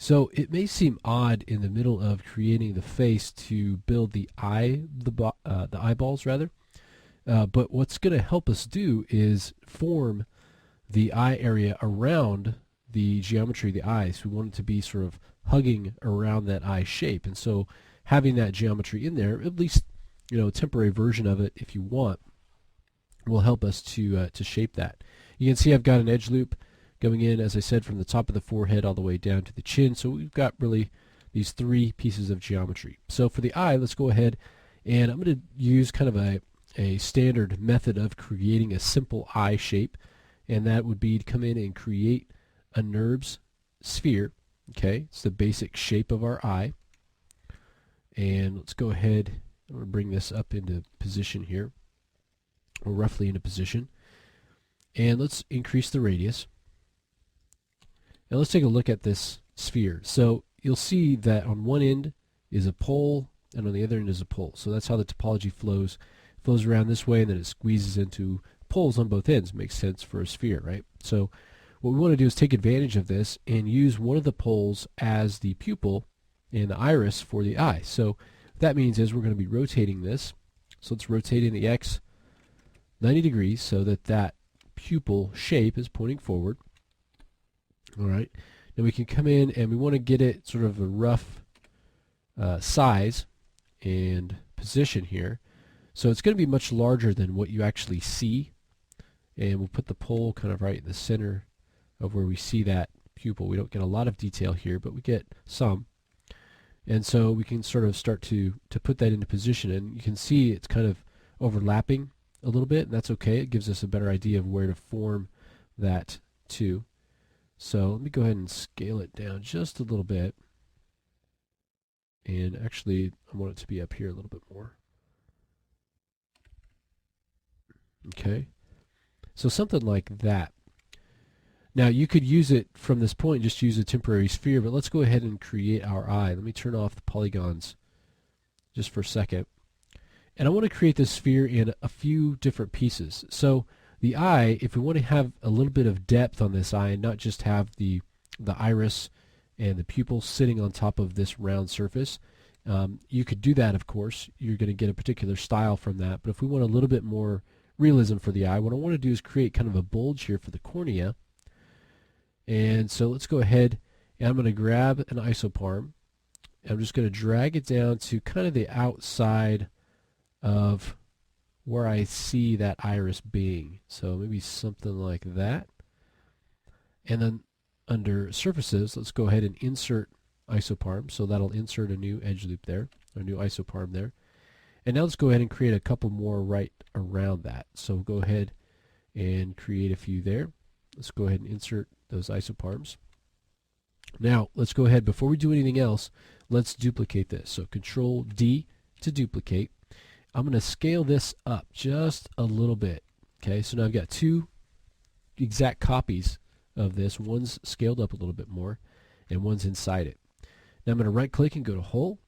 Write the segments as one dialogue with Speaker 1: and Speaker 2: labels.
Speaker 1: So it may seem odd in the middle of creating the face to build the the eyeballs rather, but what's going to help us do is form the eye area around the geometry of the eyes. We want it to be sort of hugging around that eye shape, and so having that geometry in there, at least a temporary version of it if you want, will help us to shape that. You can see I've got an edge loop going in, as I said, from the top of the forehead all the way down to the chin. So we've got really these three pieces of geometry. So for the eye, let's go ahead and I'm going to use kind of a standard method of creating a simple eye shape, and that would be to come in and create a NURBS sphere. Okay, it's the basic shape of our eye. And let's go ahead, I'm going to bring this up into position here, or roughly into position. And let's increase the radius. Now let's take a look at this sphere. So you'll see that on one end is a pole and on the other end is a pole. So that's how the topology flows. It flows around this way and then it squeezes into poles on both ends. Makes sense for a sphere, right? So what we want to do is take advantage of this and use one of the poles as the pupil and the iris for the eye. So what that means is we're going to be rotating this. So let's rotate in the X 90 degrees so that that pupil shape is pointing forward. All right. Now we can come in and we want to get it sort of a rough size and position here. So it's going to be much larger than what you actually see. And we'll put the pole kind of right in the center of where we see that pupil. We don't get a lot of detail here, but we get some. And so we can sort of start to put that into position. And you can see it's kind of overlapping a little bit, and that's okay. It gives us a better idea of where to form that to. So let me go ahead and scale it down just a little bit. And actually, I want it to be up here a little bit more. Okay. So something like that. Now you could use it from this point, just use a temporary sphere, but let's go ahead and create our eye. Let me turn off the polygons just for a second. And I want to create this sphere in a few different pieces. So the eye, if we want to have a little bit of depth on this eye and not just have the iris and the pupil sitting on top of this round surface, you could do that, of course. You're going to get a particular style from that. But if we want a little bit more realism for the eye, what I want to do is create kind of a bulge here for the cornea. And so let's go ahead and I'm going to grab an isoparm. I'm just going to drag it down to kind of the outside of where I see that iris being. So maybe something like that. And then under surfaces, let's go ahead and insert isoparm. So that'll insert a new edge loop there, a new isoparm there. And now let's go ahead and create a couple more right around that. So go ahead and create a few there. Let's go ahead and insert those isoparms. Now let's go ahead, before we do anything else, let's duplicate this. So Control D to duplicate. I'm going to scale this up just a little bit. Okay, so now I've got two exact copies of this. One's scaled up a little bit more and one's inside it. Now I'm going to right click and go to Whole.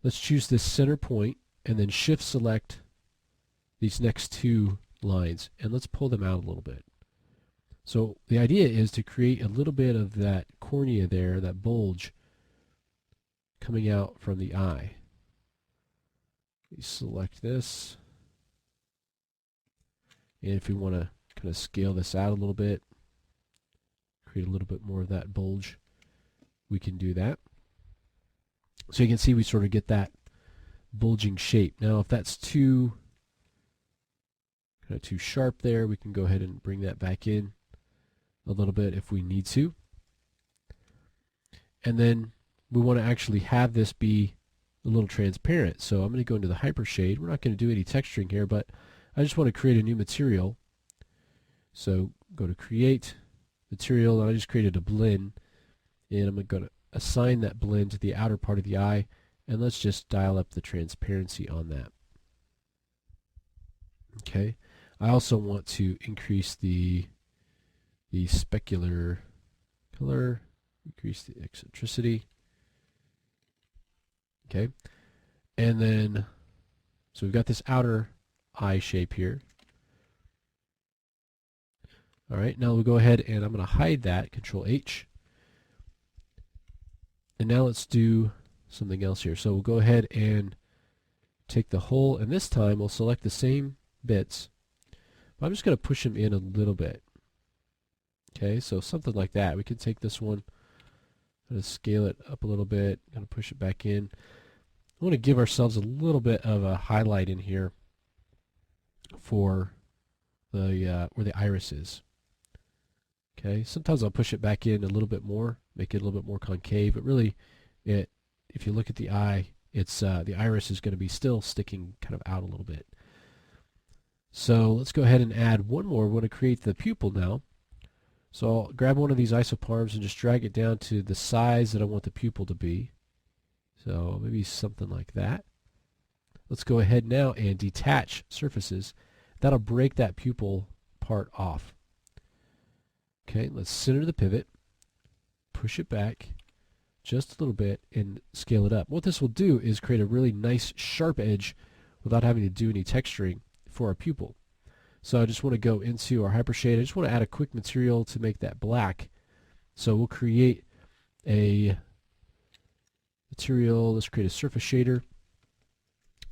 Speaker 1: Let's choose this center point and then shift select these next two lines and let's pull them out a little bit. So the idea is to create a little bit of that cornea there, that bulge coming out from the eye. We select this, and if we want to kind of scale this out a little bit, create a little bit more of that bulge, we can do that. So you can see we sort of get that bulging shape. Now if that's too sharp there, we can go ahead and bring that back in a little bit if we need to. And then we want to actually have this be a little transparent. So I'm going to go into the hypershade. We're not going to do any texturing here, but I just want to create a new material. So go to Create, Material, and I just created a blend. And I'm going to assign that blend to the outer part of the eye, and let's just dial up the transparency on that. Okay. I also want to increase the specular color, increase the eccentricity. Okay, and then so we've got this outer eye shape here. All right, now we'll go ahead and I'm going to hide that, Control H. And now let's do something else here. So we'll go ahead and take the whole, and this time we'll select the same bits, but I'm just going to push them in a little bit. Okay, so something like that. We can take this one, I'm going to scale it up a little bit, going to push it back in. I want to give ourselves a little bit of a highlight in here for the where the iris is. Okay, sometimes I'll push it back in a little bit more, make it a little bit more concave, but really, if you look at the eye, it's the iris is going to be still sticking kind of out a little bit. So let's go ahead and add one more. We want to create the pupil now. So I'll grab one of these isoparms and just drag it down to the size that I want the pupil to be. So maybe something like that. Let's go ahead now and detach surfaces. That'll break that pupil part off. Okay, let's center the pivot, push it back just a little bit, and scale it up. What this will do is create a really nice sharp edge without having to do any texturing for our pupil. So I just want to go into our Hypershade. I just want to add a quick material to make that black. So we'll create a material. Let's create a surface shader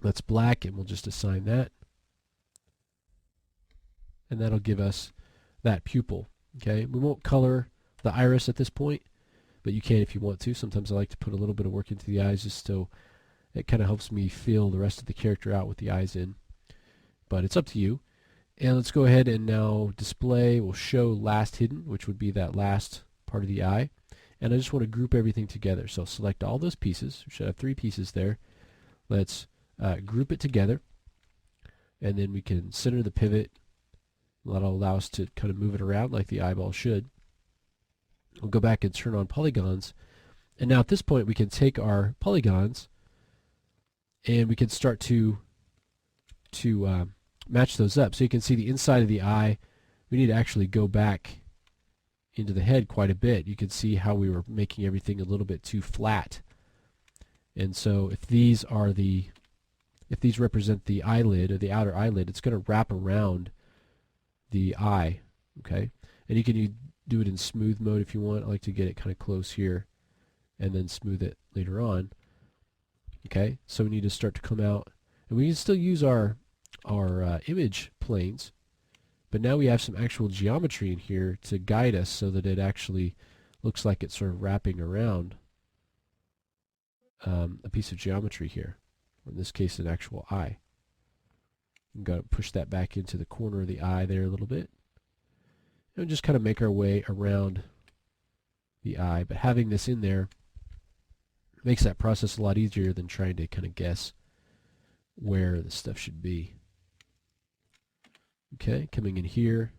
Speaker 1: that's black, and we'll just assign that. And that'll give us that pupil. Okay, we won't color the iris at this point, but you can if you want to. Sometimes I like to put a little bit of work into the eyes just so it kind of helps me fill the rest of the character out with the eyes in. But it's up to you. And let's go ahead and now display, we'll show last hidden, which would be that last part of the eye. And I just want to group everything together. So select all those pieces. We should have 3 pieces there. Let's group it together. And then we can center the pivot. That'll allow us to kind of move it around like the eyeball should. We'll go back and turn on polygons. And now at this point we can take our polygons and we can start to match those up. So you can see the inside of the eye. We need to actually go back into the head quite a bit. You can see how we were making everything a little bit too flat. And so if these represent the eyelid or the outer eyelid, it's going to wrap around the eye. Okay, and you can do it in smooth mode if you want. I like to get it kind of close here and then smooth it later on. Okay, so we need to start to come out, and we can still use our image planes, but now we have some actual geometry in here to guide us so that it actually looks like it's sort of wrapping around a piece of geometry here, or in this case an actual eye. I'm going to push that back into the corner of the eye there a little bit. And just kind of make our way around the eye. But having this in there makes that process a lot easier than trying to kind of guess where the stuff should be. Okay, coming in here,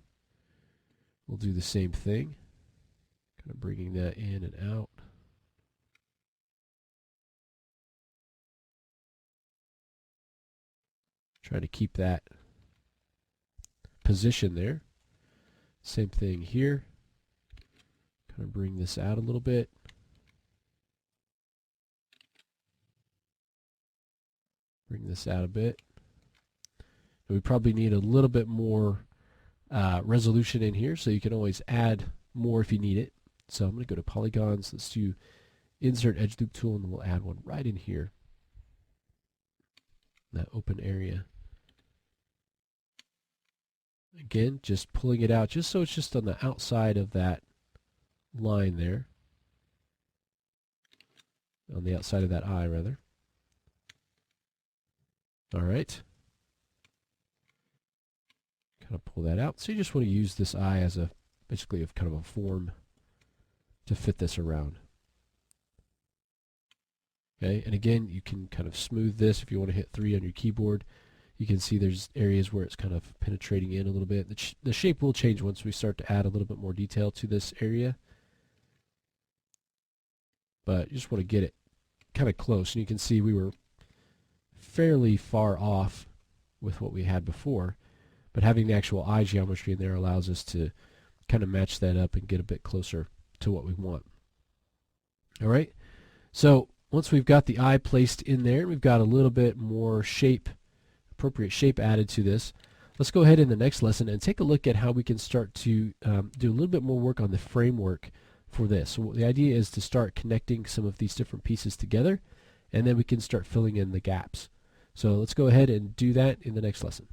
Speaker 1: we'll do the same thing. Kind of bringing that in and out. Try to keep that position there. Same thing here. Kind of bring this out a little bit. Bring this out a bit. And we probably need a little bit more resolution in here, so you can always add more if you need it. So I'm going to go to polygons. Let's do insert edge loop tool, and we'll add one right in here. That open area. Again, just pulling it out just so it's just on the outside of that line there. On the outside of that eye, rather. Alright. Kind of pull that out. So you just want to use this eye as a basically a kind of a form to fit this around. Okay, and again, you can kind of smooth this if you want to hit 3 on your keyboard. You can see there's areas where it's kind of penetrating in a little bit. The shape will change once we start to add a little bit more detail to this area. But you just want to get it kind of close. And you can see we were fairly far off with what we had before. But having the actual eye geometry in there allows us to kind of match that up and get a bit closer to what we want. All right. So once we've got the eye placed in there, we've got a little bit more shape, appropriate shape added to this. Let's go ahead in the next lesson and take a look at how we can start to do a little bit more work on the framework for this. So the idea is to start connecting some of these different pieces together, and then we can start filling in the gaps. So let's go ahead and do that in the next lesson.